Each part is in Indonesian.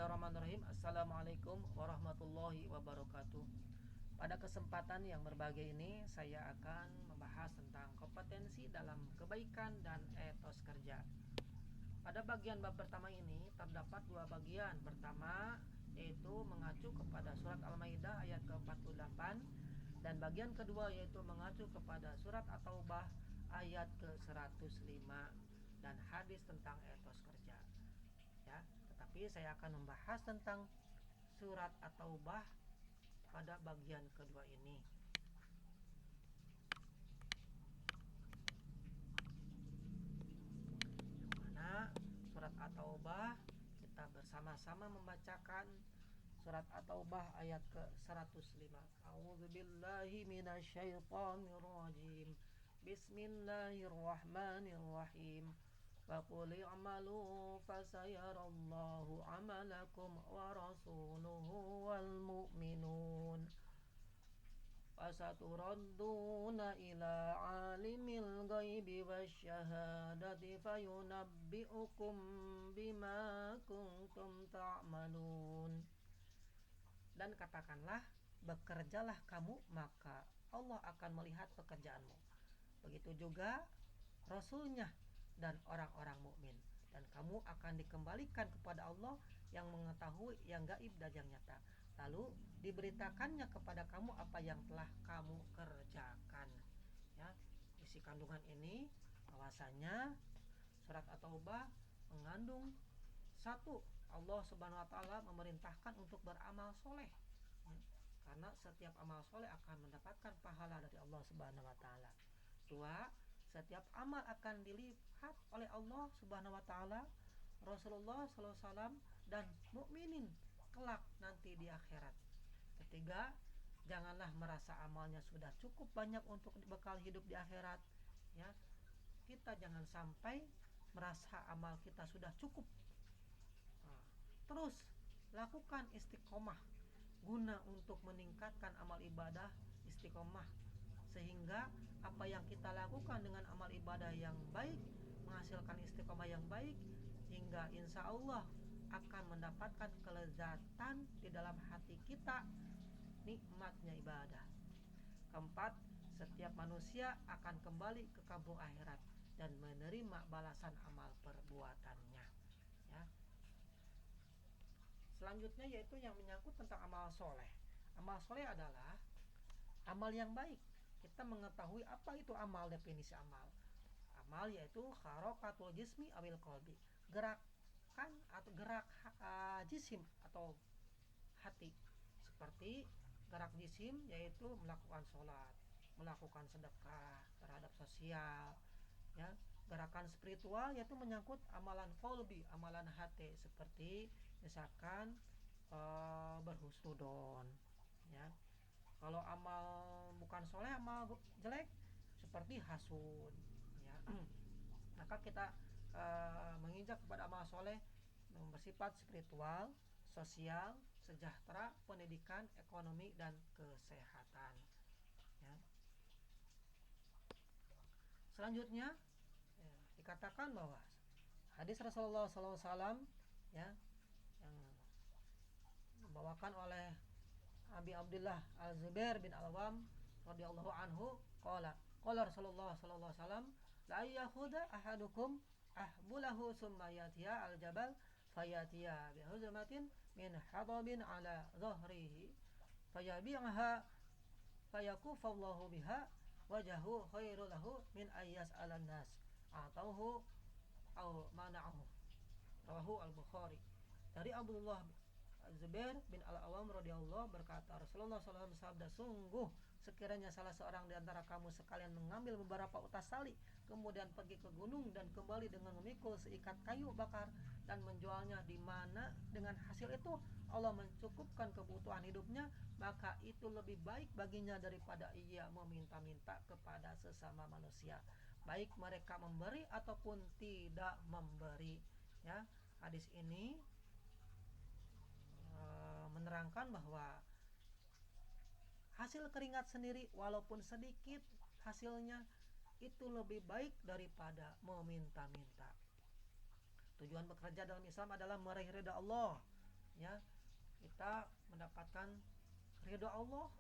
Bismillahirrahmanirrahim. Assalamualaikum warahmatullahi wabarakatuh. Pada kesempatan yang berbahagia ini, saya akan membahas tentang kompetensi dalam kebaikan dan etos kerja. Pada bagian bab pertama ini terdapat dua bagian. Pertama yaitu mengacu kepada surat Al-Maidah ayat ke-48, dan bagian kedua yaitu mengacu kepada surat At-Taubah ayat ke-105 dan hadis tentang etos kerja. Ya, tetapi saya akan membahas tentang surat At-Taubah pada bagian kedua ini. Yang mana surat At-Taubah kita bersama-sama membacakan surat At-Taubah ayat ke-105. A'udzubillahi minasyaitonirrajim. Bismillahirrahmanirrahim. وَقُلِ اعْمَلُوا فَسَيَرَى اللَّهُ عَمَلَكُمْ وَرَسُولُهُ وَالْمُؤْمِنُونَ وَسَتُرَدُّونَ إِلَى عَالِمِ الْغَيْبِ وَالشَّهَادَةِ فَيُنَبِّئُكُم بِمَا كُنتُمْ تَعْمَلُونَ. Dan katakanlah, bekerjalah kamu, maka Allah akan melihat pekerjaanmu. Begitu juga Rasulnya dan orang-orang mukmin, dan kamu akan dikembalikan kepada Allah yang mengetahui yang gaib dan yang nyata, lalu diberitakannya kepada kamu apa yang telah kamu kerjakan. Ya, isi kandungan ini bahwasanya surat At-Taubah mengandung satu, Allah Subhanahu wa taala memerintahkan untuk beramal soleh, ya, karena setiap amal soleh akan mendapatkan pahala dari Allah Subhanahu wa taala. Dua, setiap amal akan dilihat oleh Allah Subhanahu wa taala, Rasulullah sallallahu alaihi wasallam dan mukminin kelak nanti di akhirat. Ketiga, janganlah merasa amalnya sudah cukup banyak untuk bekal hidup di akhirat, ya. Kita jangan sampai merasa amal kita sudah cukup. Terus lakukan istiqomah guna untuk meningkatkan amal ibadah istiqomah, sehingga apa yang kita lakukan dengan amal ibadah yang baik menghasilkan istiqomah yang baik, hingga insya Allah akan mendapatkan kelezatan di dalam hati kita, nikmatnya ibadah. Keempat, setiap manusia akan kembali ke kampung akhirat dan menerima balasan amal perbuatannya, ya. Selanjutnya yaitu yang menyangkut tentang amal soleh. Amal soleh adalah amal yang baik. Kita mengetahui apa itu amal, definisi amal. Amal yaitu harakatul jismi awil qalbi, gerakan atau gerak jisim atau hati. Seperti gerak jisim yaitu melakukan sholat, melakukan sedekah terhadap sosial, ya. Gerakan spiritual yaitu menyangkut amalan qalbi, amalan hati, seperti misalkan berhusnudon, ya. Kalau amal bukan soleh, amal jelek seperti hasud, ya. Maka kita menginjak kepada amal soleh yang bersifat spiritual, sosial, sejahtera, pendidikan, ekonomi, dan kesehatan, ya. Selanjutnya, ya, dikatakan bahwa hadis Rasulullah SAW, ya, yang dibawakan oleh Abi Abdullah Al-Zubair bin Al-Awwam radhiyallahu anhu, qala Rasulullah sallallahu alaihi wasallam, la yakhudha ahadukum ahbulahu summa yatiya al-jabal fayatiya bi huzmatin min hadabin ala dhahrihi fayabi'aha fayakufallahu biha wajahu khairul lahu min ayyas alan-nas atauhu au mana'ahu. Rawahu Al-Bukhari. Dari Abdullah Zubair bin Al-Awwam radhiyallahu berkata, Rasulullah SAW bersabda, sungguh sekiranya salah seorang di antara kamu sekalian mengambil beberapa utas tali, kemudian pergi ke gunung dan kembali dengan memikul seikat kayu bakar dan menjualnya, di mana dengan hasil itu Allah mencukupkan kebutuhan hidupnya, maka itu lebih baik baginya daripada ia meminta-minta kepada sesama manusia, baik mereka memberi ataupun tidak memberi, ya. Hadis ini menerangkan bahwa hasil keringat sendiri walaupun sedikit hasilnya itu lebih baik daripada meminta-minta. Tujuan bekerja dalam Islam adalah meraih ridha Allah, ya kita mendapatkan ridha Allah.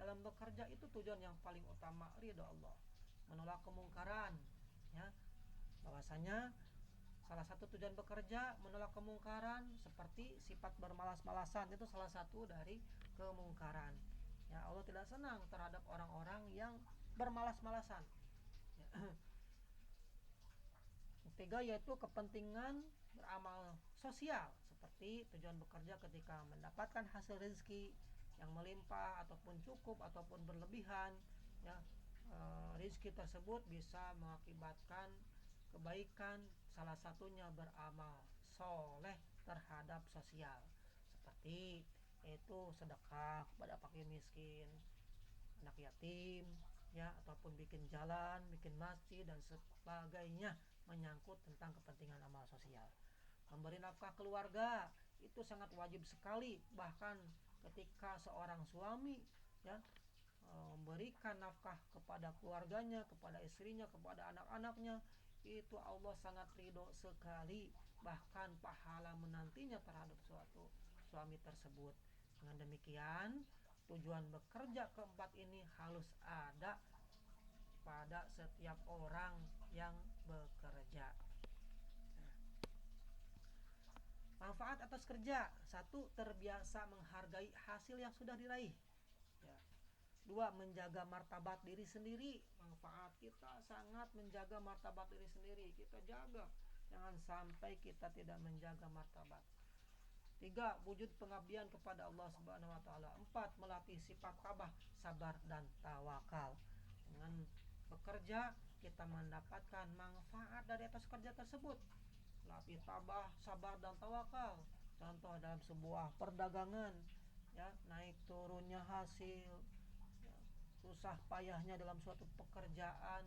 Dalam bekerja itu tujuan yang paling utama ridha Allah, menolak kemungkaran, ya bahwasanya salah satu tujuan bekerja menolak kemungkaran, seperti sifat bermalas-malasan itu salah satu dari kemungkaran. Ya, Allah tidak senang terhadap orang-orang yang bermalas-malasan. Ya. Ketiga yaitu kepentingan beramal sosial, seperti tujuan bekerja ketika mendapatkan hasil rezeki yang melimpah ataupun cukup ataupun berlebihan, ya rezeki tersebut bisa mengakibatkan kebaikan, salah satunya beramal soleh terhadap sosial, seperti itu sedekah kepada fakir miskin, anak yatim, ya ataupun bikin jalan, bikin masjid dan sebagainya, menyangkut tentang kepentingan amal sosial. Memberi nafkah keluarga itu sangat wajib sekali, bahkan ketika seorang suami ya memberikan nafkah kepada keluarganya, kepada istrinya, kepada anak-anaknya, itu Allah sangat ridho sekali, bahkan pahala menantinya terhadap suatu suami tersebut. Dengan demikian, tujuan bekerja keempat ini harus ada pada setiap orang yang bekerja. Manfaat atas kerja: satu, terbiasa menghargai hasil yang sudah diraih. Ya. Dua, menjaga martabat diri sendiri. Manfaat kita sangat menjaga martabat diri sendiri. Kita jaga, jangan sampai kita tidak menjaga martabat. Tiga, wujud pengabdian kepada Allah Subhanahu wa taala. Empat, melatih sifat tabah, sabar dan tawakal. Dengan bekerja kita mendapatkan manfaat dari atas kerja tersebut. Latih tabah, sabar dan tawakal. Contoh dalam sebuah perdagangan, ya naik turunnya hasil, ya, susah payahnya dalam suatu pekerjaan,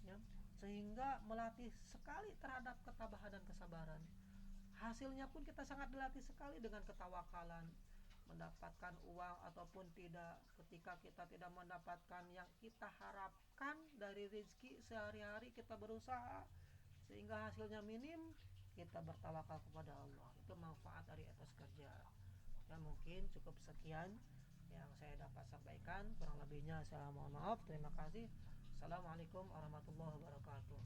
ya sehingga melatih sekali terhadap ketabahan dan kesabaran. Hasilnya pun kita sangat dilatih sekali dengan ketawakalan, mendapatkan uang ataupun tidak, ketika kita tidak mendapatkan yang kita harapkan dari rezeki sehari-hari kita berusaha sehingga hasilnya minim, kita bertawakal kepada Allah. Itu manfaat dari etos kerja. Ya mungkin cukup sekian yang saya dapat sampaikan, kurang lebihnya saya mohon maaf. Terima kasih. Assalamualaikum warahmatullahi wabarakatuh.